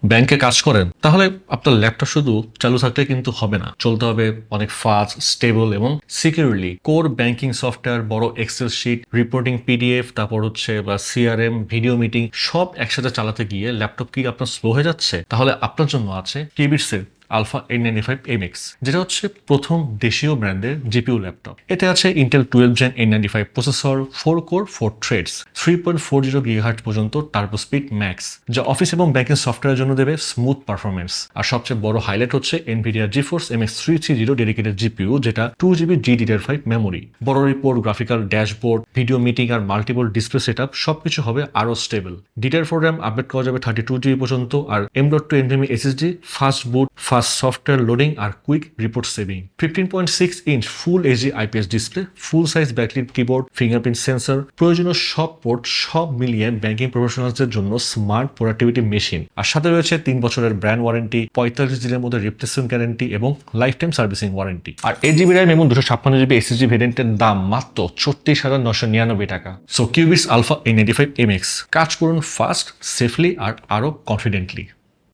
ব্যাংকে কাজ করেন, তাহলে আপনার ল্যাপটপ শুধু চালু থাকলে কিন্তু হবে না, চলতে হবে অনেক ফাস্ট, স্টেবল এবং সিকিউরলি। কোর ব্যাংকিং সফটওয়্যার, বড় এক্সেল শিট, রিপোর্টিং পিডিএফ, তারপর হচ্ছে বা সিআরএম, ভিডিও মিটিং সব একসাথে চালাতে গিয়ে ল্যাপটপ কি আপনার স্লো হয়ে যাচ্ছে? তাহলে আপনার জন্য আছে কিবিটসের আলফা 895 MX, যেটা হচ্ছে প্রথম দেশীয় ব্র্যান্ডের জিপিইউ ল্যাপটপ। এতে আছে Intel 12 gen 895 processor, 4 core 4 threads, 3.40 GHz পর্যন্ত টার্বো স্পিড ম্যাক্স, যা অফিস এবং ব্যাংকিং সফটওয়্যারের জন্য দেবে স্মুথ পারফরমেন্স। আর সবচেয়ে বড় হাইলাইট হচ্ছে Nvidia GeForce MX 330 dedicated GPU, যেটা 2GB GDDR5 মেমোরি। বড় report, graphical dashboard, video meeting আর মাল্টিপল ডিসপ্লে সেটআপ সবকিছু হবে আরো স্টেবল। DDR4 RAM আপডেট করা যাবে 32GB পর্যন্ত, আর M.2 NVMe SSD, fast boot, fast software loading আর quick report saving. 15.6 inch full HD IPS display, full size backlit keyboard, fingerprint sensor, প্রয়োজনীয় সব পোর্ট, সব মিলিয়ে ব্যাংকিং প্রফেশনালসদের জন্য স্মার্ট প্রোডাক্টিভিটি মেশিন। আর সাথে রয়েছে 3 বছরের ব্র্যান্ড ওয়ারেন্টি, 45 দিনের মধ্যে রিপ্লেসমেন্ট গ্যারান্টি এবং লাইফ টাইম সার্ভিসিং ওয়ারেন্টি। আর 8GB RAM এবং 256GB SSD ভেরিয়েন্টের দাম মাত্র 34,999 টাকা। সো কিউবিটস আলফা 895 MX, কাজ করুন ফাস্ট, সেফলি আর আরো কনফিডেন্টলি।